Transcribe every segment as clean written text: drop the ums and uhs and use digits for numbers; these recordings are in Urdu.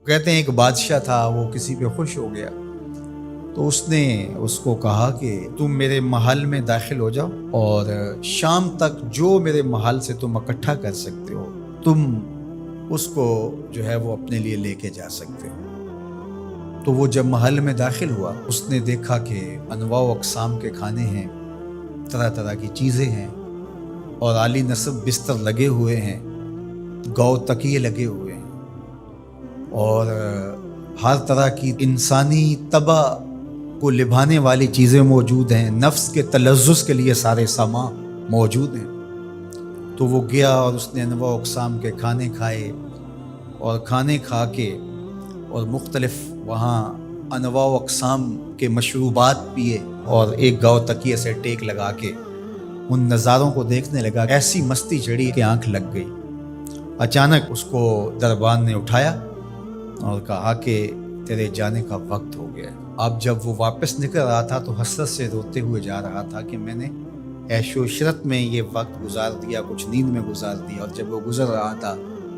کہتے ہیں ایک بادشاہ تھا، وہ کسی پہ خوش ہو گیا تو اس نے اس کو کہا کہ تم میرے محل میں داخل ہو جاؤ اور شام تک جو میرے محل سے تم اکٹھا کر سکتے ہو تم اس کو جو ہے وہ اپنے لیے لے کے جا سکتے ہو۔ تو وہ جب محل میں داخل ہوا اس نے دیکھا کہ انواع و اقسام کے کھانے ہیں، طرح طرح کی چیزیں ہیں اور عالی نصب بستر لگے ہوئے ہیں، گو تکیے لگے ہوئے ہیں اور ہر طرح کی انسانی طبع کو لبھانے والی چیزیں موجود ہیں، نفس کے تلذذ کے لیے سارے سامان موجود ہیں۔ تو وہ گیا اور اس نے انواع و اقسام کے کھانے کھائے اور کھانے کھا کے اور مختلف وہاں انواع و اقسام کے مشروبات پیے اور ایک گاؤ تکیے سے ٹیک لگا کے ان نظاروں کو دیکھنے لگا۔ ایسی مستی چڑھی کہ آنکھ لگ گئی۔ اچانک اس کو دربان نے اٹھایا اور کہا کہ تیرے جانے کا وقت ہو گیا ہے۔ اب جب وہ واپس نکل رہا تھا تو حسرت سے روتے ہوئے جا رہا تھا کہ میں نے عیش و عشرت میں یہ وقت گزار دیا، کچھ نیند میں گزار دیا، اور جب وہ گزر رہا تھا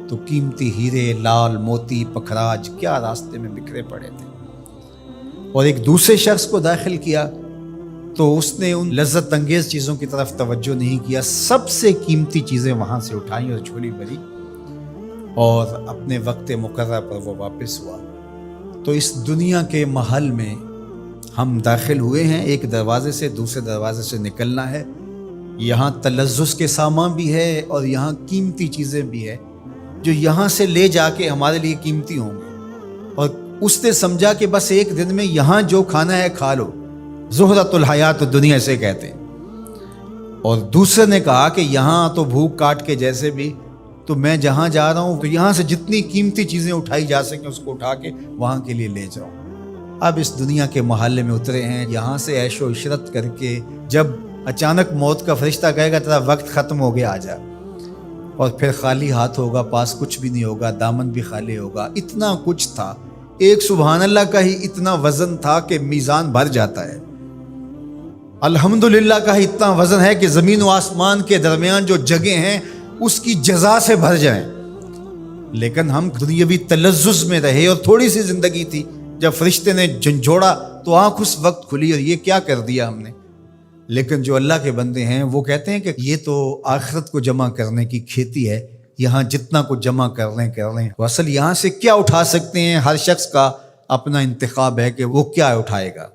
تو قیمتی ہیرے، لال موتی، پکھراج کیا راستے میں بکھرے پڑے تھے۔ اور ایک دوسرے شخص کو داخل کیا تو اس نے ان لذت انگیز چیزوں کی طرف توجہ نہیں کیا، سب سے قیمتی چیزیں وہاں سے اٹھائیں اور جھولی بھری اور اپنے وقت مقررہ پر وہ واپس ہوا۔ تو اس دنیا کے محل میں ہم داخل ہوئے ہیں، ایک دروازے سے دوسرے دروازے سے نکلنا ہے۔ یہاں تلذذ کے سامان بھی ہے اور یہاں قیمتی چیزیں بھی ہے جو یہاں سے لے جا کے ہمارے لیے قیمتی ہوں گے، اور اس نے سمجھا کہ بس ایک دن میں یہاں جو کھانا ہے کھا لو، زہرۃ الحیات دنیا سے کہتے ہیں۔ اور دوسرے نے کہا کہ یہاں تو بھوک کاٹ کے جیسے بھی تو میں جہاں جا رہا ہوں تو یہاں سے جتنی قیمتی چیزیں اٹھائی جا سکیں اس کو اٹھا کے وہاں کے لیے لے جاؤ۔ اب اس دنیا کے محلے میں اترے ہیں، یہاں سے عیش و عشرت کر کے جب اچانک موت کا فرشتہ کہے گا تیرا وقت ختم ہو گیا، آ جا، اور پھر خالی ہاتھ ہوگا، پاس کچھ بھی نہیں ہوگا، دامن بھی خالی ہوگا۔ اتنا کچھ تھا، ایک سبحان اللہ کا ہی اتنا وزن تھا کہ میزان بھر جاتا ہے، الحمدللہ کا ہی اتنا وزن ہے کہ زمین و آسمان کے درمیان جو جگہیں ہیں اس کی جزا سے بھر جائیں۔ لیکن ہم دنیاوی تلذذ میں رہے اور تھوڑی سی زندگی تھی، جب فرشتے نے جھنجھوڑا تو آنکھ اس وقت کھلی اور یہ کیا کر دیا ہم نے۔ لیکن جو اللہ کے بندے ہیں وہ کہتے ہیں کہ یہ تو آخرت کو جمع کرنے کی کھیتی ہے، یہاں جتنا کچھ جمع کر لیں تو اصل یہاں سے کیا اٹھا سکتے ہیں، ہر شخص کا اپنا انتخاب ہے کہ وہ کیا اٹھائے گا۔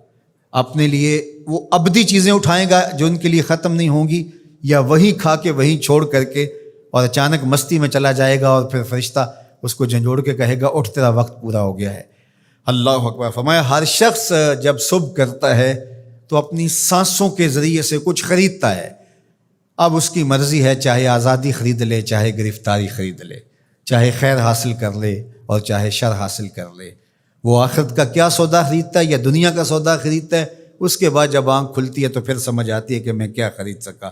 اپنے لیے وہ ابدی چیزیں اٹھائے گا جو ان کے لیے ختم نہیں ہوں گی، یا وہی کھا کے وہی چھوڑ کر کے اور اچانک مستی میں چلا جائے گا اور پھر فرشتہ اس کو جھنجھوڑ کے کہے گا اٹھ تیرا وقت پورا ہو گیا ہے۔ اللہ اکبر۔ فرمایا ہر شخص جب صبح کرتا ہے تو اپنی سانسوں کے ذریعے سے کچھ خریدتا ہے۔ اب اس کی مرضی ہے، چاہے آزادی خرید لے، چاہے گرفتاری خرید لے، چاہے خیر حاصل کر لے اور چاہے شر حاصل کر لے۔ وہ آخرت کا کیا سودا خریدتا ہے یا دنیا کا سودا خریدتا ہے، اس کے بعد جب آنکھ کھلتی ہے تو پھر سمجھ آتی ہے کہ میں کیا خرید سکا۔